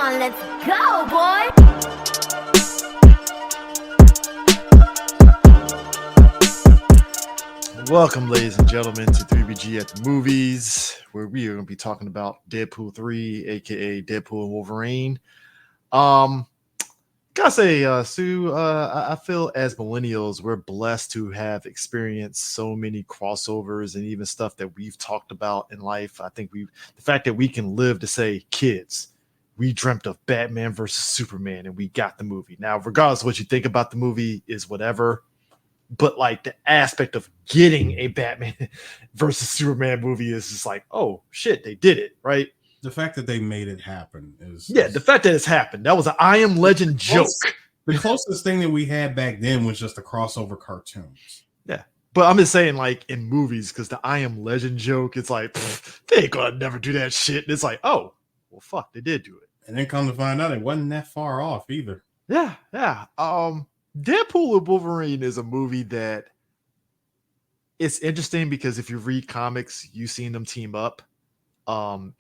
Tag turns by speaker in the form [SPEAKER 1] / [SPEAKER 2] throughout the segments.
[SPEAKER 1] on, let's go, boy!
[SPEAKER 2] Welcome, ladies and gentlemen, to 3BG at the Movies, where we are going to be talking about Deadpool 3, aka Deadpool and Wolverine. Gotta say, Sue, I feel as millennials, we're blessed to have experienced so many crossovers and even stuff that we've talked about in life. I think the fact that we can live to say, kids, we dreamt of Batman versus Superman, and we got the movie. Now, regardless of what you think about the movie, is whatever. But like the aspect of getting a Batman versus Superman movie is just like, oh shit, they did it, right?
[SPEAKER 3] The fact that they made it happen is
[SPEAKER 2] the fact that it's happened. That was an I Am Legend joke.
[SPEAKER 3] The closest thing that we had back then was just the crossover cartoons.
[SPEAKER 2] Yeah, but I'm just saying, like in movies, because the I Am Legend joke, it's like they ain't gonna never do that shit. And it's like, oh, well, fuck, they did do it.
[SPEAKER 3] And then come to find out, it wasn't that far off either.
[SPEAKER 2] Yeah. Deadpool and Wolverine is a movie that it's interesting because if you read comics, you've seen them team up.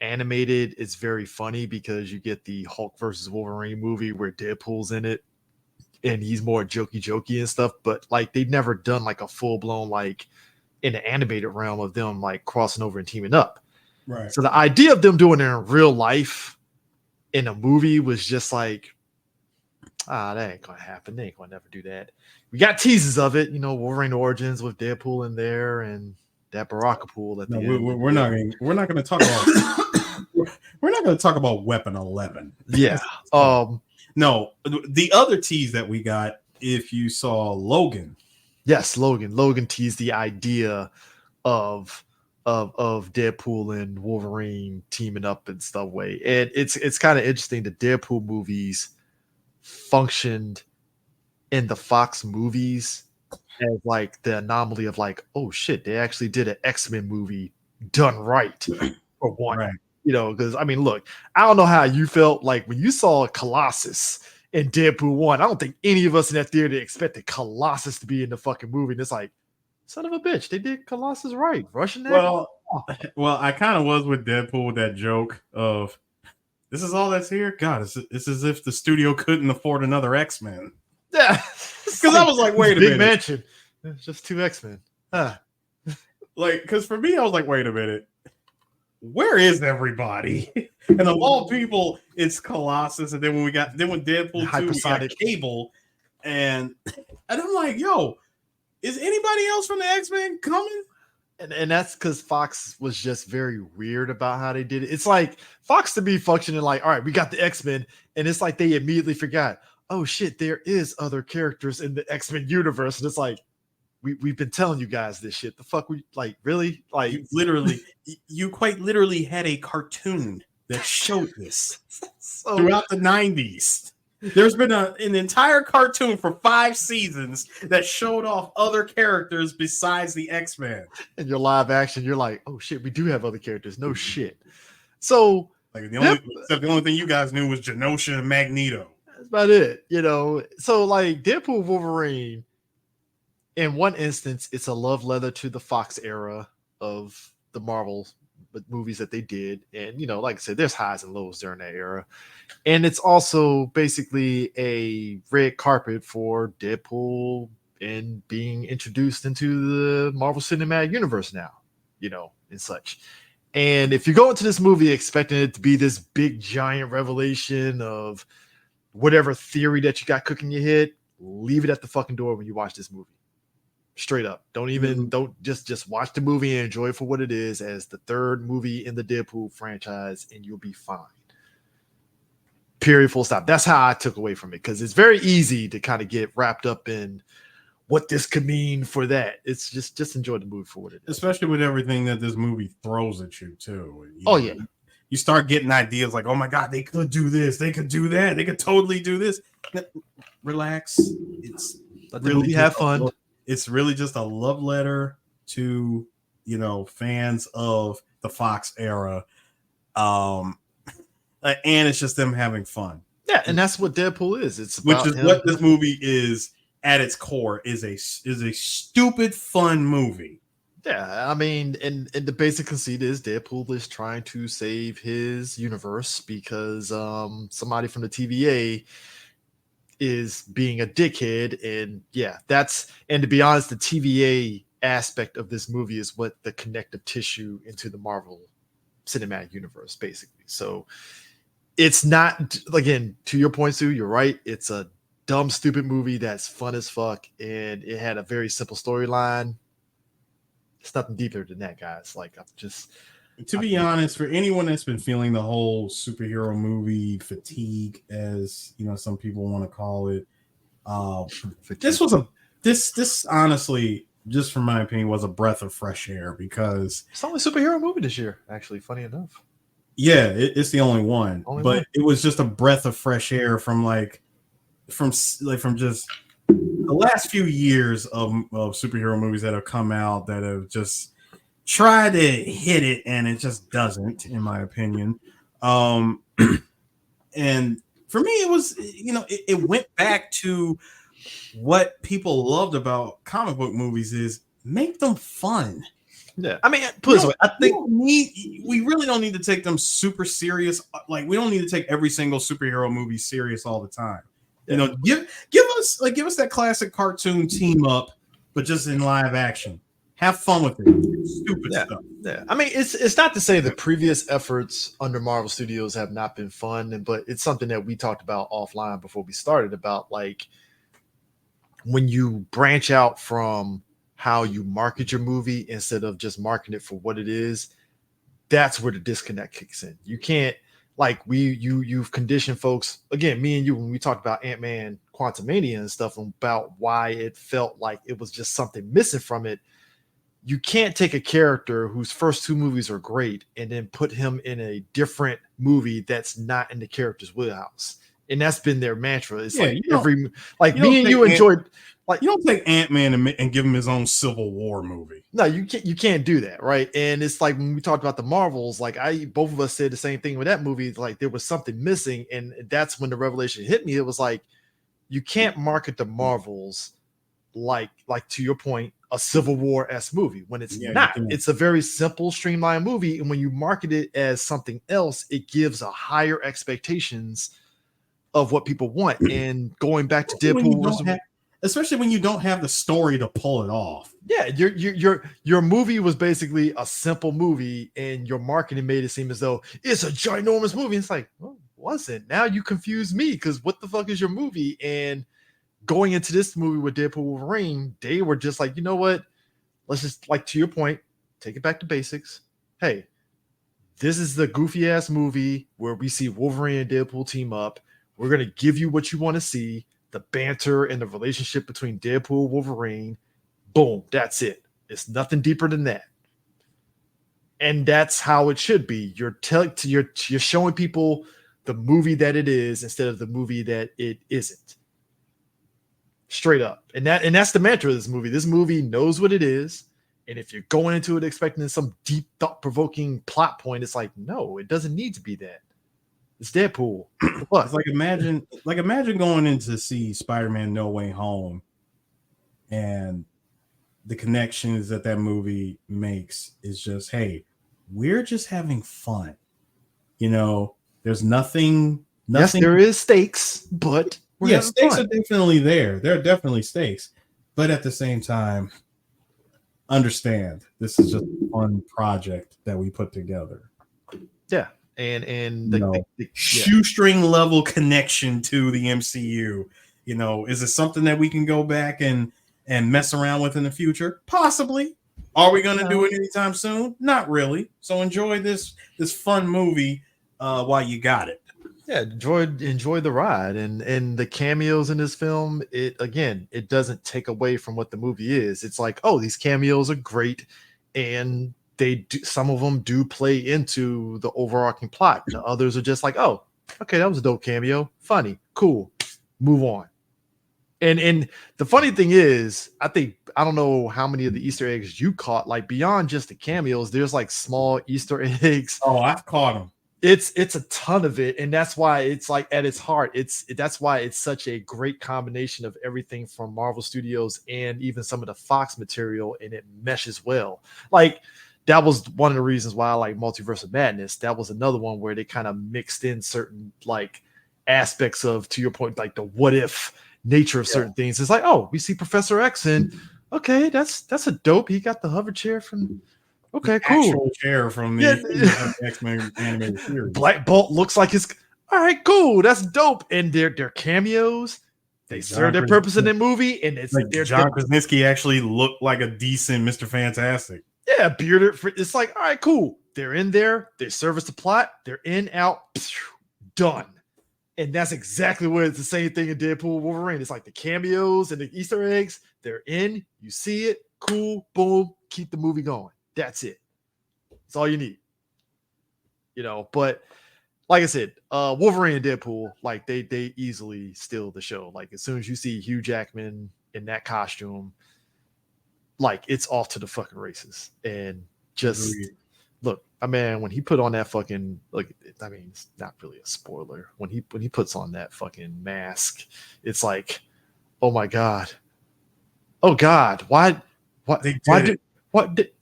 [SPEAKER 2] Animated, it's very funny because you get the Hulk versus Wolverine movie where Deadpool's in it and he's more jokey and stuff, but like they've never done like a full-blown like in the animated realm of them like crossing over and teaming up.
[SPEAKER 3] Right.
[SPEAKER 2] So the idea of them doing it in real life in a movie was just like, that ain't gonna happen. They ain't gonna never do that. We got teases of it, Wolverine Origins with Deadpool in there and that Baraka pool at the end.
[SPEAKER 3] We're not going to talk about we're not going to talk about Weapon 11.
[SPEAKER 2] Yeah.
[SPEAKER 3] No, the other tease that we got, if you saw Logan.
[SPEAKER 2] Yes, Logan teased the idea of Deadpool and Wolverine teaming up and stuff way. And it's kind of interesting that Deadpool movies functioned in the Fox movies as like the anomaly of like, oh shit, they actually did an X-Men movie done right for one.
[SPEAKER 3] Right.
[SPEAKER 2] Because I mean, look, I don't know how you felt like when you saw Colossus in Deadpool 1. I don't think any of us in that theater expected Colossus to be in the fucking movie. And it's like, son of a bitch, they did Colossus right. Rushing that.
[SPEAKER 3] Well, I kind of was with Deadpool with that joke of this is all that's here. God, it's as if the studio couldn't afford another X-Men.
[SPEAKER 2] Yeah.
[SPEAKER 3] Because I was like, wait a minute.
[SPEAKER 2] Big mansion. It's just two X-Men.
[SPEAKER 3] Like, because for me, I was like, wait a minute. Where is everybody? And of all people, it's Colossus. And then when Deadpool 2, we got Cable. And I'm like, yo, is anybody else from the X-Men coming?
[SPEAKER 2] And that's because Fox was just very weird about how they did it. It's like Fox to be functioning like, all right, we got the X-Men. And it's like they immediately forgot, oh shit, there is other characters in the X-Men universe. And it's like, we've been telling you guys this shit. The fuck we like really like
[SPEAKER 3] you quite literally had a cartoon that showed this throughout the 90s. There's been an entire cartoon for 5 seasons that showed off other characters besides the X-Men.
[SPEAKER 2] And your live action, you're like, oh shit, we do have other characters. No shit. So
[SPEAKER 3] like the only thing you guys knew was Genosha and Magneto.
[SPEAKER 2] That's about it, So like Deadpool Wolverine, in one instance, it's a love letter to the Fox era of the Marvel movies that they did. And, like I said, there's highs and lows during that era. And it's also basically a red carpet for Deadpool and being introduced into the Marvel Cinematic Universe now, and such. And if you go into this movie expecting it to be this big, giant revelation of whatever theory that you got cooking your head, leave it at the fucking door when you watch this movie. Straight up. Don't just watch the movie and enjoy it for what it is as the third movie in the Deadpool franchise, and you'll be fine. Period. Full stop. That's how I took away from it, because it's very easy to kind of get wrapped up in what this could mean for that. It's just enjoy the movie for what it is.
[SPEAKER 3] Especially with everything that this movie throws at you too.
[SPEAKER 2] Yeah.
[SPEAKER 3] You start getting ideas like, oh my God, they could do this, they could do that, they could totally do this. Relax.
[SPEAKER 2] Let the movie have fun.
[SPEAKER 3] It's really just a love letter to, fans of the Fox era. And it's just them having fun.
[SPEAKER 2] Yeah, and that's what Deadpool is. It's
[SPEAKER 3] about what this movie is at its core is a stupid fun movie.
[SPEAKER 2] Yeah, I mean, and the basic conceit is Deadpool is trying to save his universe because somebody from the TVA is being a dickhead, and yeah, and to be honest, the TVA aspect of this movie is what the connective tissue into the Marvel cinematic universe, basically. So it's not, again, to your point, Sue, you're right. It's a dumb, stupid movie that's fun as fuck, and it had a very simple storyline. It's nothing deeper than that, guys. Like, I'm just
[SPEAKER 3] to be honest, for anyone that's been feeling the whole superhero movie fatigue, as you know, some people want to call it, this honestly, just from my opinion, was a breath of fresh air because
[SPEAKER 2] it's the only superhero movie this year. Actually, funny enough,
[SPEAKER 3] yeah, it's the only one. It was just a breath of fresh air from just the last few years of superhero movies that have come out that have just tried to hit it and it just doesn't, in my opinion. And for me, it was, it went back to what people loved about comic book movies is make them fun.
[SPEAKER 2] Yeah, I mean, put this way, I think
[SPEAKER 3] we really don't need to take them super serious. Like, we don't need to take every single superhero movie serious all the time. Yeah. Give us that classic cartoon team up, but just in live action. Have fun with it. Stupid stuff.
[SPEAKER 2] Yeah. I mean, it's not to say the previous efforts under Marvel Studios have not been fun, but it's something that we talked about offline before we started about, like, when you branch out from how you market your movie instead of just marketing it for what it is, that's where the disconnect kicks in. You can't, like, you've conditioned folks, again, me and you, when we talked about Ant-Man Quantumania and stuff, about why it felt like it was just something missing from it. You can't take a character whose first two movies are great and then put him in a different movie that's not in the character's wheelhouse. And that's been their mantra. It's me and you enjoyed, like,
[SPEAKER 3] you don't take Ant-Man and give him his own Civil War movie.
[SPEAKER 2] No, you can't do that, right? And it's like when we talked about the Marvels, like, both of us said the same thing with that movie. Like, there was something missing, and that's when the revelation hit me. It was like, you can't market the Marvels like to your point, a Civil War-esque movie when it's not. It's a very simple, streamlined movie, and when you market it as something else, it gives a higher expectations of what people want. And going back to Deadpool,
[SPEAKER 3] especially when you don't have the story to pull it off.
[SPEAKER 2] Yeah, your movie was basically a simple movie, and your marketing made it seem as though it's a ginormous movie. It's like, well, it wasn't. Now you confuse me, because what the fuck is your movie? And going into this movie with Deadpool Wolverine, they were just like, you know what? Let's just, like, to your point, take it back to basics. Hey, this is the goofy ass movie where we see Wolverine and Deadpool team up. We're gonna give you what you want to see. The banter and the relationship between Deadpool and Wolverine, boom, that's it. It's nothing deeper than that. And that's how it should be. You're showing people the movie that it is instead of the movie that it isn't. Straight up. And that's the mantra of this movie. This movie knows what it is. And if you're going into it expecting some deep, thought-provoking plot point, it's like, no, it doesn't need to be that. It's Deadpool.
[SPEAKER 3] It's like, imagine going in to see Spider-Man No Way Home, and the connections that movie makes is just, hey, we're just having fun. There's nothing.
[SPEAKER 2] Yes, there is stakes, but
[SPEAKER 3] stakes are definitely there. There are definitely stakes, but at the same time, understand this is just a fun project that we put together.
[SPEAKER 2] Yeah. And the
[SPEAKER 3] shoestring level connection to the MCU. Is it something that we can go back and mess around with in the future? Possibly. Are we going to do it anytime soon? Not really. So enjoy this fun movie while you got it.
[SPEAKER 2] Yeah, enjoy the ride, and the cameos in this film. It doesn't take away from what the movie is. It's like, oh, these cameos are great, and some of them do play into the overarching plot. The others are just like, oh, okay, that was a dope cameo, funny, cool, move on. And the funny thing is, I don't know how many of the Easter eggs you caught. Like, beyond just the cameos, there's like small Easter eggs.
[SPEAKER 3] Oh, I've caught them.
[SPEAKER 2] It's a ton of it, and that's why it's like at its heart, that's why it's such a great combination of everything from Marvel Studios and even some of the Fox material, and it meshes well. Like that was one of the reasons why I like Multiverse of Madness. That was another one where they kind of mixed in certain like aspects of, to your point, like the what if nature of certain things. It's like, oh, we see Professor X, and okay, that's a dope. He got the hover chair from. Okay, cool.
[SPEAKER 3] Actual chair from the X-Men animated series.
[SPEAKER 2] Black Bolt looks like his. All right, cool. That's dope. And their cameos, they serve their purpose in the movie. And it's
[SPEAKER 3] like John Krasinski actually looked like a decent Mr. Fantastic.
[SPEAKER 2] Yeah, bearded. It's like, all right, cool. They're in there. They service the plot. They're in, out, done. And that's exactly what it's the same thing in Deadpool Wolverine. It's like the cameos and the Easter eggs. They're in. You see it. Cool. Boom. Keep the movie going. That's it. That's all you need. You know, but like I said, Wolverine and Deadpool, like they easily steal the show. Like as soon as you see Hugh Jackman in that costume, like it's off to the fucking races. And just look, I mean, when he put on that fucking, like, I mean, it's not really a spoiler. When he puts on that fucking mask, it's like, oh my God. Oh God, why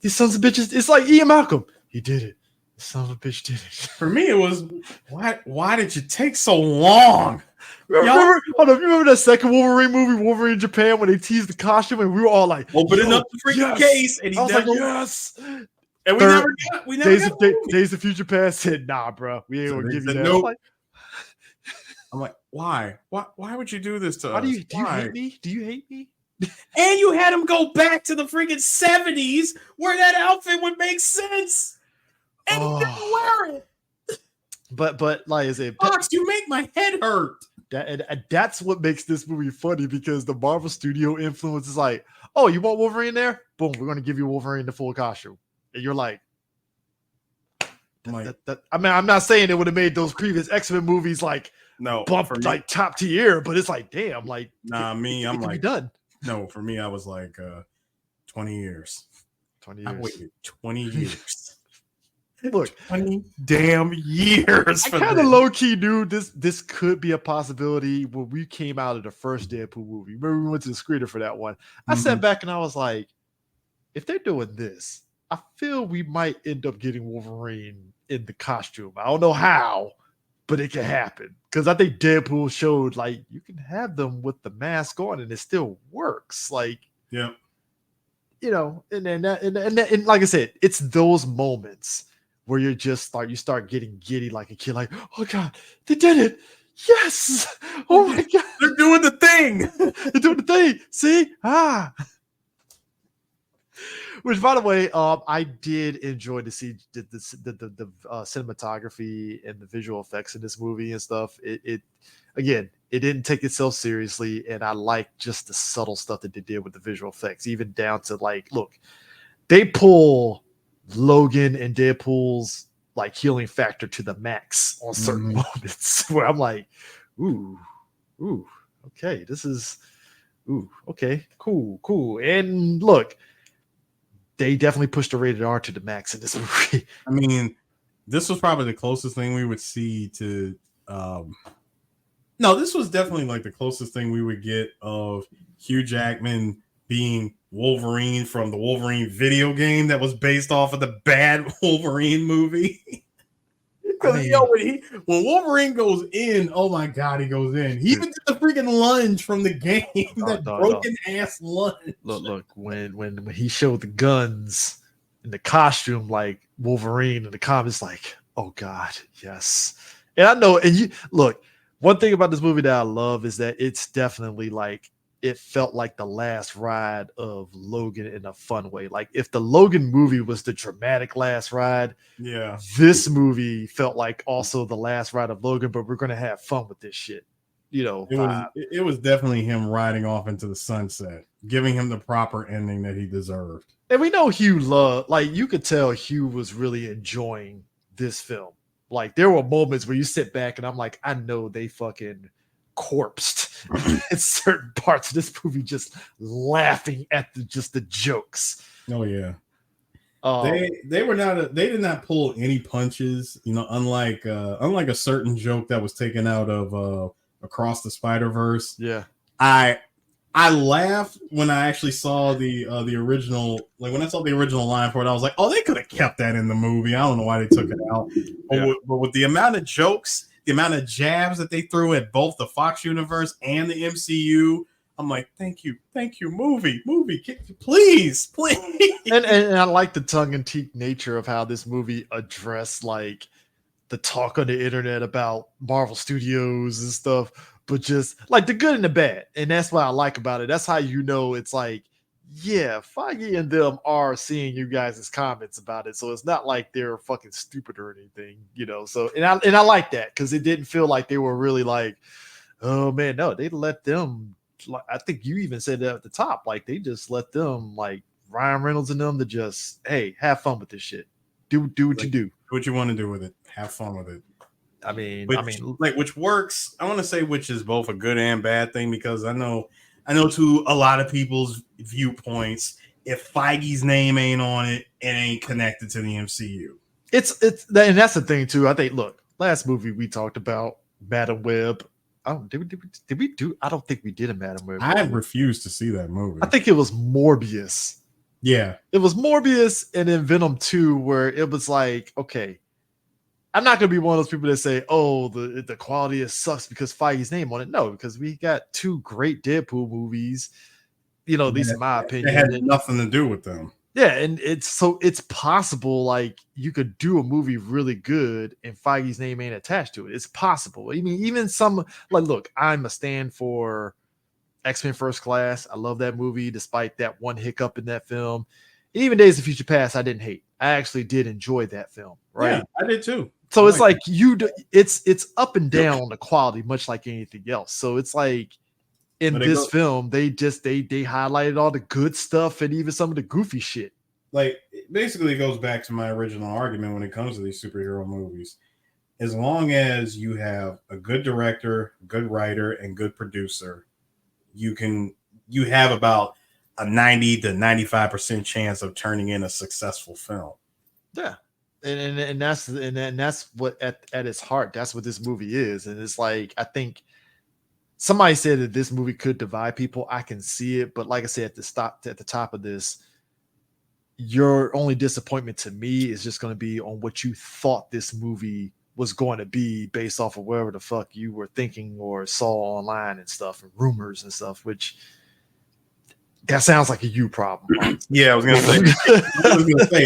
[SPEAKER 2] these sons of bitches? It's like Ian Malcolm. He did it. The son of a bitch did it.
[SPEAKER 3] For me, it was why did you take so long?
[SPEAKER 2] Remember that second Wolverine movie, Wolverine in Japan, when they teased the costume and we were all like,
[SPEAKER 3] opening up the freaking case, and he was like,
[SPEAKER 2] yes.
[SPEAKER 3] And we never got
[SPEAKER 2] Days of Future Past said, nah, bro, we ain't gonna give you that.
[SPEAKER 3] Nope. I'm like, why? Why would you do this to us?
[SPEAKER 2] Do you hate me? Do you hate me?
[SPEAKER 3] And you had him go back to the freaking 70s where that outfit would make sense. And he didn't wear it.
[SPEAKER 2] But like I said,
[SPEAKER 3] Fox, you make my head hurt.
[SPEAKER 2] That's what makes this movie funny, because the Marvel Studio influence is like, oh, you want Wolverine there? Boom, we're going to give you Wolverine the full costume. And you're like, I mean, I'm not saying it would have made those previous X-Men movies like bump like top tier, but it's like, damn, like,
[SPEAKER 3] I'm like,
[SPEAKER 2] done.
[SPEAKER 3] No, for me, I was like 20 years.
[SPEAKER 2] 20 years.
[SPEAKER 3] I waited 20 years.
[SPEAKER 2] Look,
[SPEAKER 3] 20 damn years.
[SPEAKER 2] I kind of low key knew this could be a possibility when we came out of the first Deadpool movie. Remember, we went to the screener for that one. I sat back and I was like, if they're doing this, I feel we might end up getting Wolverine in the costume. I don't know how, but it can happen, because I think Deadpool showed like you can have them with the mask on and it still works. Like,
[SPEAKER 3] yeah,
[SPEAKER 2] you know, and like I said, it's those moments where you're just like, you start getting giddy like a kid, like, oh God, they did it. Yes. Oh my God.
[SPEAKER 3] They're doing the thing.
[SPEAKER 2] They're doing the thing. See? Which, by the way, I did enjoy to see the cinematography and the visual effects in this movie and stuff. It again, it didn't take itself seriously, and I like just the subtle stuff that they did with the visual effects, even down to like, look, they pull Logan and Deadpool's like healing factor to the max on certain moments where I'm like, ooh, okay, this is, okay, cool. And look, they definitely pushed the rated R to the max in this movie.
[SPEAKER 3] I mean, this was probably the closest thing we would see to. No, this was definitely like the closest thing we would get of Hugh Jackman being Wolverine from the Wolverine video game that was based off of the bad Wolverine movie. Because when Wolverine goes in, oh my God, he goes in. He even did the freaking lunge from the game, broken ass lunge.
[SPEAKER 2] Look, when he showed the guns in the costume like Wolverine in the comics, like, oh God, yes. And I know, and you look, one thing about this movie that I love is that it's definitely like, it felt like the last ride of Logan in a fun way. Like if the Logan movie was the dramatic last ride,
[SPEAKER 3] yeah,
[SPEAKER 2] this movie felt like also the last ride of Logan, but we're gonna have fun with this shit. You know,
[SPEAKER 3] it was definitely him riding off into the sunset, giving him the proper ending that he deserved.
[SPEAKER 2] And we know Hugh loved, like you could tell Hugh was really enjoying this film. Like there were moments where you sit back and I'm like, I know they fucking corpsed in certain parts of this movie, just laughing at the jokes.
[SPEAKER 3] Oh yeah. They were not they did not pull any punches, unlike a certain joke that was taken out of Across the Spider-Verse.
[SPEAKER 2] Yeah.
[SPEAKER 3] I laughed when I actually saw the original, like when I saw the original line for it, I was like, oh, they could have kept that in the movie. I don't know why they took it out. But with the amount of jokes, the amount of jabs that they threw at both the Fox universe and the MCU, I'm like, thank you, movie, please.
[SPEAKER 2] And I like the tongue-in-cheek nature of how this movie addressed like the talk on the internet about Marvel Studios and stuff, but just like the good and the bad. And that's what I like about it. That's how it's like, yeah, Feige and them are seeing you guys' comments about it. So it's not like they're fucking stupid or anything, So and I like that because it didn't feel like they were really like, oh man, no, they let them. I think you even said that at the top, like they just let them, like Ryan Reynolds and them, to just, hey, have fun with this shit. Do what you do.
[SPEAKER 3] Do what you want to do with it. Have fun with it.
[SPEAKER 2] I mean,
[SPEAKER 3] which works. I want to say which is both a good and bad thing, because I know to a lot of people's viewpoints, if Feige's name ain't on it, it ain't connected to the MCU.
[SPEAKER 2] It's and that's the thing too. I think, look, last movie we talked about, Madam Web. Did we do? I don't think we did a Madam Web.
[SPEAKER 3] I refused to see that movie.
[SPEAKER 2] I think it was Morbius.
[SPEAKER 3] Yeah,
[SPEAKER 2] it was Morbius, and then Venom 2, where it was like, okay, I'm not gonna be one of those people that say, oh, the quality sucks because Feige's name on it. No, because we got 2 great Deadpool movies. At least in my opinion,
[SPEAKER 3] it had nothing to do with them.
[SPEAKER 2] Yeah, and it's possible, like, you could do a movie really good and Feige's name ain't attached to it. It's possible. I mean, even some, like, look, I'm a stand for X-Men First Class. I love that movie, despite that one hiccup in that film. And even Days of Future Past, I didn't hate. I actually did enjoy that film, right?
[SPEAKER 3] Yeah, I did too.
[SPEAKER 2] So it's like it's up and down on the quality, much like anything else. So it's like, in this film, they highlighted all the good stuff and even some of the goofy shit.
[SPEAKER 3] Like, basically, it goes back to my original argument when it comes to these superhero movies. As long as you have a good director, good writer, and good producer, you have about a 90 to 95% chance of turning in a successful film.
[SPEAKER 2] Yeah. And that's what at its heart, that's what this movie is. And it's like, I think somebody said that this movie could divide people. I can see it, but like I said, at the top of this, your only disappointment to me is just going to be on what you thought this movie was going to be based off of wherever the fuck you were thinking or saw online and stuff, and rumors and stuff, which that sounds like a you problem.
[SPEAKER 3] Yeah, I was gonna say.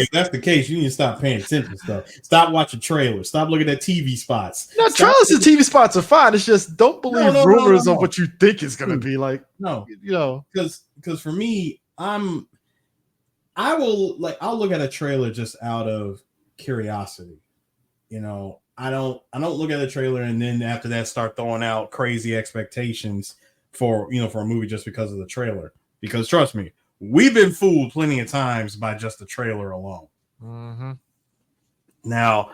[SPEAKER 3] If that's the case, you need to stop paying attention to stuff. Stop watching trailers. Stop looking at TV spots.
[SPEAKER 2] No, trailers and TV spots are fine. It's just don't believe rumors of what you think is going to be like.
[SPEAKER 3] No, because for me, I'll look at a trailer just out of curiosity. I don't look at a trailer and then after that start throwing out crazy expectations for a movie just because of the trailer. Because trust me, we've been fooled plenty of times by just the trailer alone.
[SPEAKER 2] Mm-hmm.
[SPEAKER 3] Now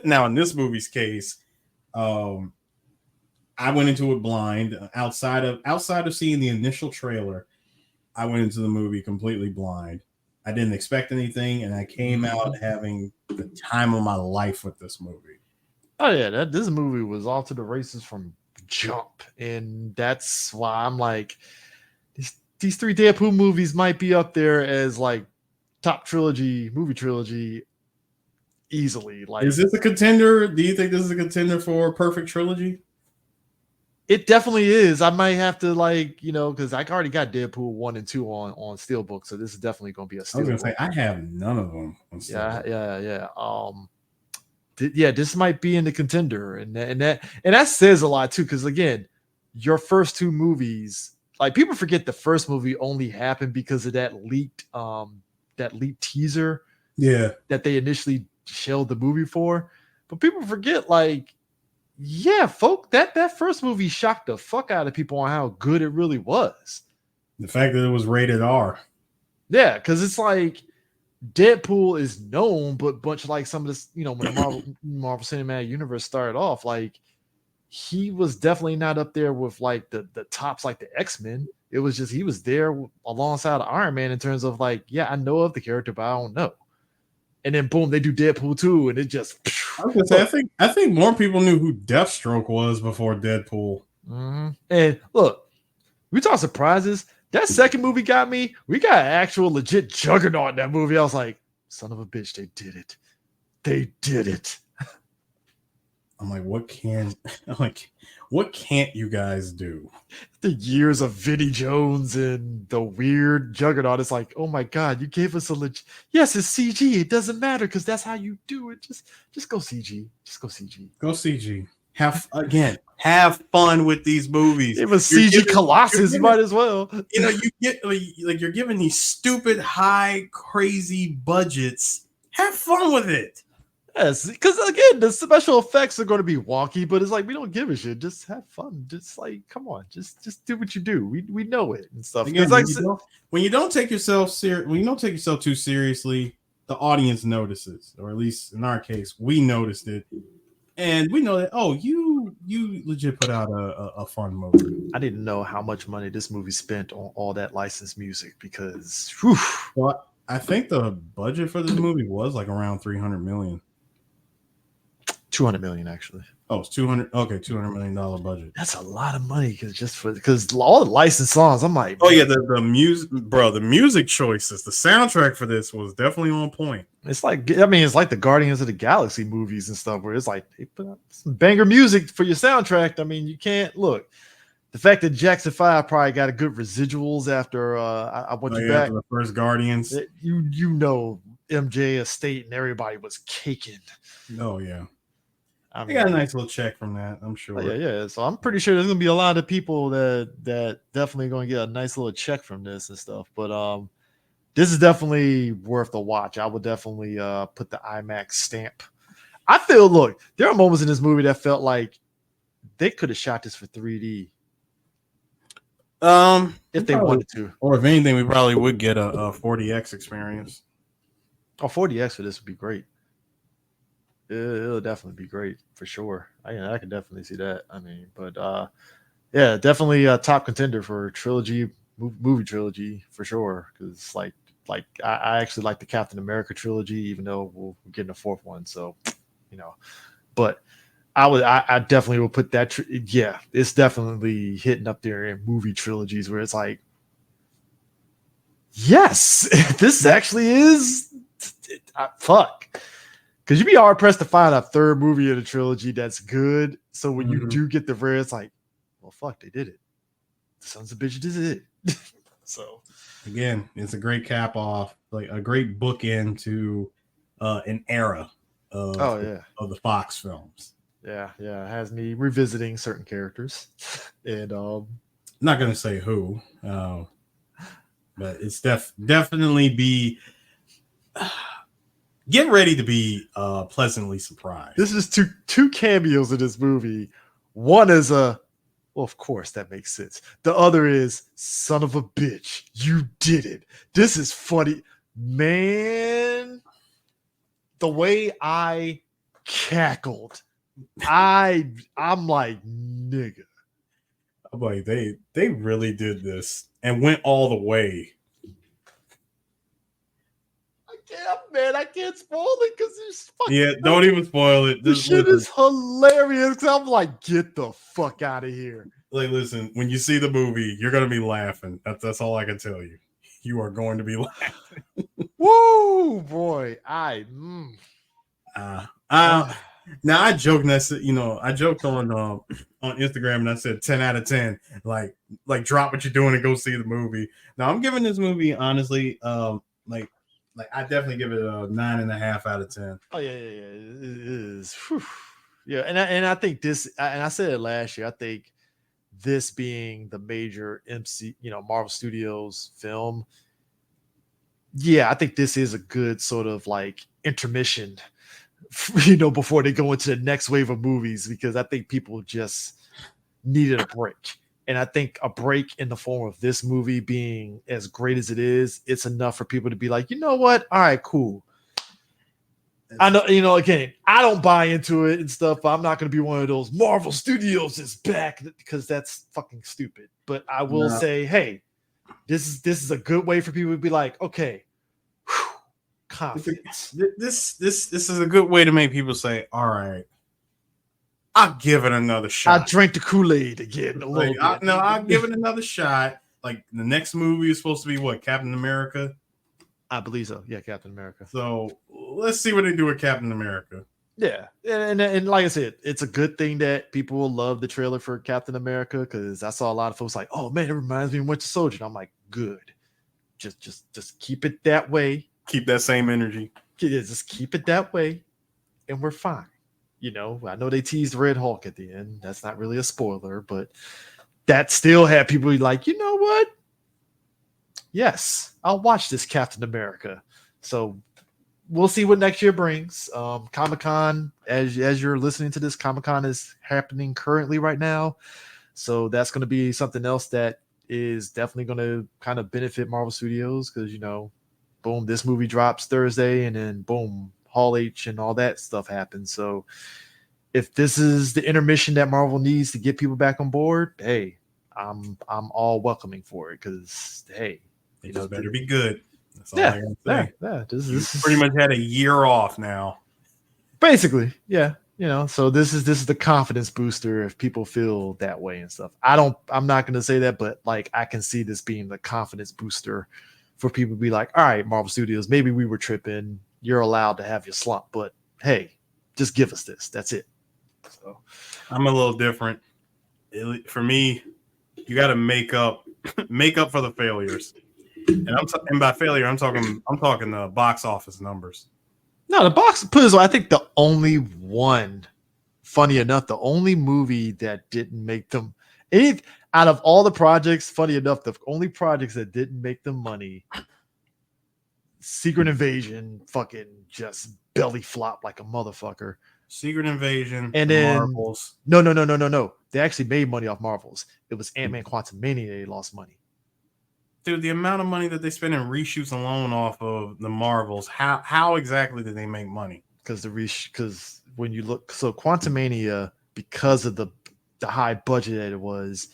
[SPEAKER 3] in this movie's case, I went into it blind. Outside of seeing the initial trailer, I went into the movie completely blind. I didn't expect anything, and I came out having the time of my life with this movie.
[SPEAKER 2] Oh yeah, this movie was off to the races from jump, and that's why I'm like, these 3 Deadpool movies might be up there as like top movie trilogy easily. Like,
[SPEAKER 3] is this a contender? Do you think this is a contender for a perfect trilogy?
[SPEAKER 2] It definitely is. I might have to, like, because I already got Deadpool 1 and 2 on Steelbook, so this is definitely going to be a Steelbook.
[SPEAKER 3] I was going to say, I have none of them on
[SPEAKER 2] Steelbook. Yeah. This might be in the contender, and that says a lot too, because again, your first 2 movies, like, people forget the first movie only happened because of that leaked teaser.
[SPEAKER 3] Yeah.
[SPEAKER 2] That they initially shelled the movie for. But people forget, like, yeah, folk, that first movie shocked the fuck out of people on how good it really was.
[SPEAKER 3] The fact that it was rated R.
[SPEAKER 2] Yeah, because it's like Deadpool is known, but bunch of, like, some of this, when the Marvel Cinematic Universe started off, like, he was definitely not up there with, like, the tops, like the X-Men. It was just, he was there alongside Iron Man in terms of, like, yeah, I know of the character, but I don't know. and then boom, they do Deadpool 2, and it just.
[SPEAKER 3] I was gonna say, I think more people knew who Deathstroke was before Deadpool.
[SPEAKER 2] Mm-hmm. And look, we talk surprises. That second movie got me. We got an actual legit juggernaut in that movie. I was like, son of a bitch, they did it. They did it.
[SPEAKER 3] I'm like, what can't you guys do?
[SPEAKER 2] The years of Vinnie Jones and the weird juggernaut. It's like, oh my God, you gave us a legit. Yes, it's CG. It doesn't matter because that's how you do it. Just go CG. Just go CG.
[SPEAKER 3] Go CG. Have fun with these movies.
[SPEAKER 2] It was CG Colossus. Might as well.
[SPEAKER 3] You know, you get like you're giving these stupid, high, crazy budgets. Have fun with it.
[SPEAKER 2] Yes, because again, the special effects are going to be wonky, but it's like we don't give a shit. Just have fun. Just like, come on, just do what you do. We know it and stuff.
[SPEAKER 3] Again,
[SPEAKER 2] like
[SPEAKER 3] when you don't take yourself too seriously, the audience notices, or at least in our case, we noticed it, and we know that. Oh, you legit put out a fun movie.
[SPEAKER 2] I didn't know how much money this movie spent on all that licensed music because, whew.
[SPEAKER 3] Well, I think the budget for this movie was like around $300 million.
[SPEAKER 2] 200 million actually.
[SPEAKER 3] Oh, it's 200. Okay, $200 million budget.
[SPEAKER 2] That's a lot of money because all the licensed songs. I'm like,
[SPEAKER 3] oh yeah, the music, bro. The music choices, the soundtrack for this was definitely on point.
[SPEAKER 2] It's like, I mean, it's like the Guardians of the Galaxy movies and stuff, where it's like they put out some banger music for your soundtrack. I mean, you can't look. The fact that Jackson 5 probably got a good residuals after I want you back.
[SPEAKER 3] The first Guardians.
[SPEAKER 2] You know, MJ Estate and everybody was caking.
[SPEAKER 3] Oh yeah.
[SPEAKER 2] I
[SPEAKER 3] got a nice little check from that, I'm sure.
[SPEAKER 2] Yeah. So I'm pretty sure there's gonna be a lot of people that definitely gonna get a nice little check from this and stuff. But this is definitely worth the watch. I would definitely put the IMAX stamp. I feel, look, there are moments in this movie that felt like they could have shot this for 3D. If they wanted to.
[SPEAKER 3] Or if anything, we probably would get a 40X experience.
[SPEAKER 2] Oh, 40X for this would be great. It'll definitely be great for sure. I can definitely see that. I mean, but yeah, definitely a top contender for trilogy, movie trilogy for sure. Because like I actually like the Captain America trilogy, even though we're getting a fourth one. So, you know, but I definitely will put that. Yeah, it's definitely hitting up there in movie trilogies where it's like, yes, this actually is fuck. Because you'd be hard pressed to find a third movie in a trilogy that's good. So when you do get the rare, it's like, well, fuck, they did it. The sons of bitches did it. So
[SPEAKER 3] again, it's a great cap off, like a great bookend to an era of the Fox films.
[SPEAKER 2] Yeah, it has me revisiting certain characters, and
[SPEAKER 3] not gonna say who, but it's definitely be. Get ready to be pleasantly surprised.
[SPEAKER 2] This is two cameos in this movie. One is well, of course, that makes sense. The other is, son of a bitch, you did it. This is funny. Man, the way I cackled, I'm like, nigga.
[SPEAKER 3] I'm like, they really did this and went all the way.
[SPEAKER 2] I can't spoil it because it's fucking.
[SPEAKER 3] Yeah, don't even spoil it.
[SPEAKER 2] This shit is hilarious. I'm like, get the fuck out of here.
[SPEAKER 3] Like, listen, when you see the movie, you're gonna be laughing. That's all I can tell you. You are going to be laughing.
[SPEAKER 2] Woo, boy!
[SPEAKER 3] Now I joked, and I said, I joked on Instagram, and I said 10 out of 10. Like drop what you're doing and go see the movie. Now I'm giving this movie honestly, like I definitely give it a 9.5 out of 10.
[SPEAKER 2] Oh yeah, it is. Whew. Yeah, and I think this, and I said it last year. I think this being the major Marvel Studios film. Yeah, I think this is a good sort of like intermission, before they go into the next wave of movies, because I think people just needed a break. And I think a break in the form of this movie being as great as it is, it's enough for people to be like, you know what? All right, cool. I know, again, I don't buy into it and stuff, but I'm not going to be one of those Marvel Studios is back, because that's fucking stupid. But I will say, hey, this is a good way for people to be like, okay, confidence.
[SPEAKER 3] This is a good way to make people say, all right, I'll give it another shot.
[SPEAKER 2] I drank the Kool-Aid again a little bit.
[SPEAKER 3] I'll give it another shot. Like the next movie is supposed to be what, Captain America?
[SPEAKER 2] I believe so. Yeah, Captain America.
[SPEAKER 3] So let's see what they do with Captain America.
[SPEAKER 2] Yeah, and like I said, it's a good thing that people will love the trailer for Captain America, because I saw a lot of folks like, "Oh man, it reminds me of Winter Soldier." And I'm like, "Good, just keep it that way.
[SPEAKER 3] Keep that same energy.
[SPEAKER 2] Just keep it that way, and we're fine." You know, I know they teased Red Hulk at the end. That's not really a spoiler, but that still had people be like, "You know what? Yes, I'll watch this Captain America." So we'll see what next year brings. Comic-Con, as you're listening to this, Comic-Con is happening currently right now. So that's going to be something else that is definitely going to kind of benefit Marvel Studios, because, you know, boom, this movie drops Thursday, and then boom, Hall H and all that stuff happens. So if this is the intermission that Marvel needs to get people back on board, hey, I'm all welcoming for it, because, hey,
[SPEAKER 3] it just better be good. That's all
[SPEAKER 2] yeah,
[SPEAKER 3] I gotta say.
[SPEAKER 2] Yeah. This
[SPEAKER 3] is pretty much had a year off now.
[SPEAKER 2] Basically, yeah. You know, so this is the confidence booster if people feel that way and stuff. I'm not gonna say that, but like I can see this being the confidence booster for people to be like, all right, Marvel Studios, maybe we were tripping. You're allowed to have your slump, but hey, just give us this. That's it. So
[SPEAKER 3] I'm a little different. For me, you got to make up for the failures. And by failure, I'm talking the box office numbers.
[SPEAKER 2] No, the box put this way, I think the only one, funny enough, the only movie that didn't make them out of all the projects, funny enough, the only projects that didn't make them money, Secret Invasion fucking just belly flop like a motherfucker.
[SPEAKER 3] Secret Invasion
[SPEAKER 2] and then
[SPEAKER 3] Marvels.
[SPEAKER 2] No. They actually made money off Marvels. It was Ant-Man Quantumania they lost money.
[SPEAKER 3] Dude, the amount of money that they spend in reshoots alone off of the Marvels, how exactly did they make money?
[SPEAKER 2] Because when you look, so Quantumania, because of the high budget that it was,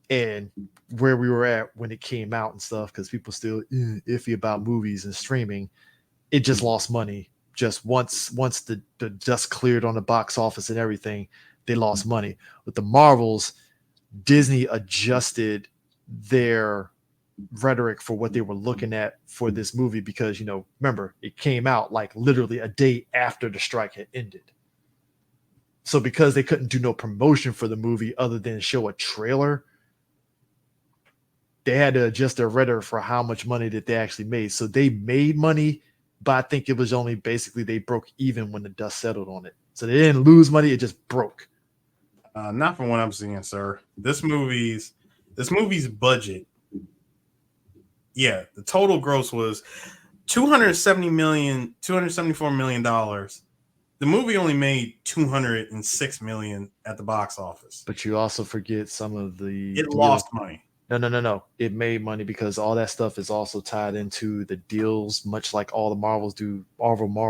[SPEAKER 2] and where we were at when it came out and stuff, because people still iffy about movies and streaming, it just lost money. Just once the dust cleared on the box office and everything, they lost money. With the Marvels, Disney adjusted their rhetoric for what they were looking at for this movie, because, you know, remember, it came out like literally a day after the strike had ended. So because they couldn't do no promotion for the movie other than show a trailer, they had to adjust their rhetoric for how much money that they actually made. So they made money, but I think it was only basically they broke even when the dust settled on it. So they didn't lose money, it just broke.
[SPEAKER 3] Not from what I'm seeing, sir. This movie's budget, yeah, the total gross was $274 million. The movie only made $206 million at the box office.
[SPEAKER 2] But you also forget some of the
[SPEAKER 3] it lost money.
[SPEAKER 2] No. It made money because all that stuff is also tied into the deals, much like all the Marvel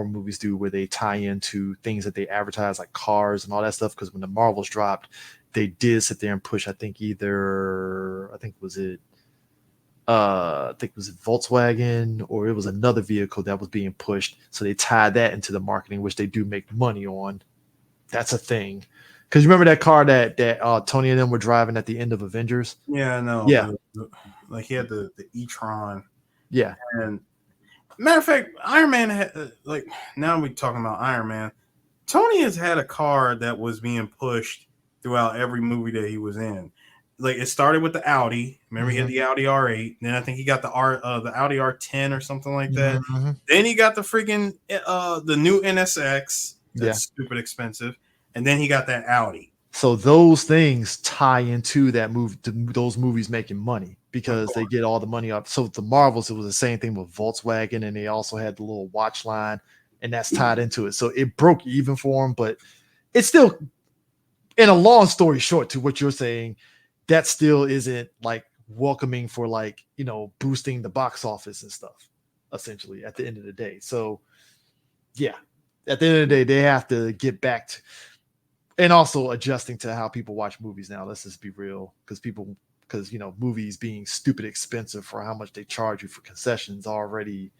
[SPEAKER 2] movies do, where they tie into things that they advertise, like cars and all that stuff. Because when the Marvels dropped, they did sit there and push, I think it was Volkswagen, or it was another vehicle that was being pushed. So they tied that into the marketing, which they do make money on. That's a thing. Because you remember that car that Tony and them were driving at the end of Avengers?
[SPEAKER 3] Yeah, no.
[SPEAKER 2] Yeah.
[SPEAKER 3] Like he had the e-tron.
[SPEAKER 2] Yeah.
[SPEAKER 3] And matter of fact, Iron Man had, like, now we're talking about Iron Man. Tony has had a car that was being pushed throughout every movie that he was in. Like, it started with the Audi. Remember, he had the Audi R8. Then I think he got the Audi R10 or something like that.
[SPEAKER 2] Mm-hmm.
[SPEAKER 3] Then he got the freaking the new NSX. That's stupid expensive. And then he got that Audi.
[SPEAKER 2] So those things tie into that movie, to those movies making money, because they get all the money up. So the Marvels, it was the same thing with Volkswagen, and they also had the little watch line, and that's tied into it. So it broke even for them, but it's still, in a long story short, to what you're saying, that still isn't like welcoming for, like, you know, boosting the box office and stuff, essentially, at the end of the day. So yeah, at the end of the day, they have to get back to, and also adjusting to how people watch movies now. Let's just be real, because you know, movies being stupid expensive for how much they charge you for concessions already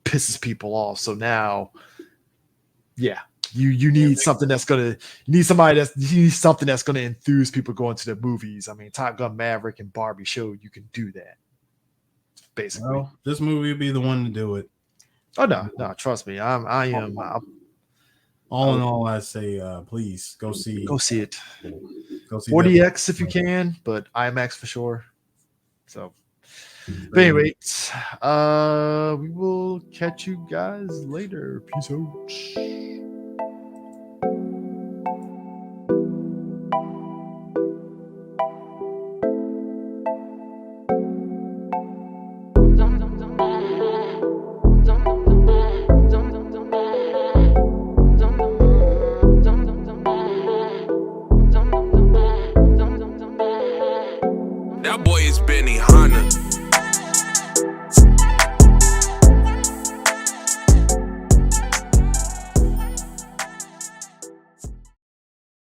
[SPEAKER 2] pisses people off. So now, yeah, you need something that's gonna you need something that's gonna enthuse people going to the movies. I mean, Top Gun Maverick and Barbie showed you can do that. Basically,
[SPEAKER 3] Well, this movie would be the one to do it.
[SPEAKER 2] Oh no, trust me. I am.
[SPEAKER 3] All in all, I say, please go see
[SPEAKER 2] it.
[SPEAKER 3] Go see
[SPEAKER 2] 40x if you can, but IMAX for sure. So, but anyways, we will catch you guys later. Peace out.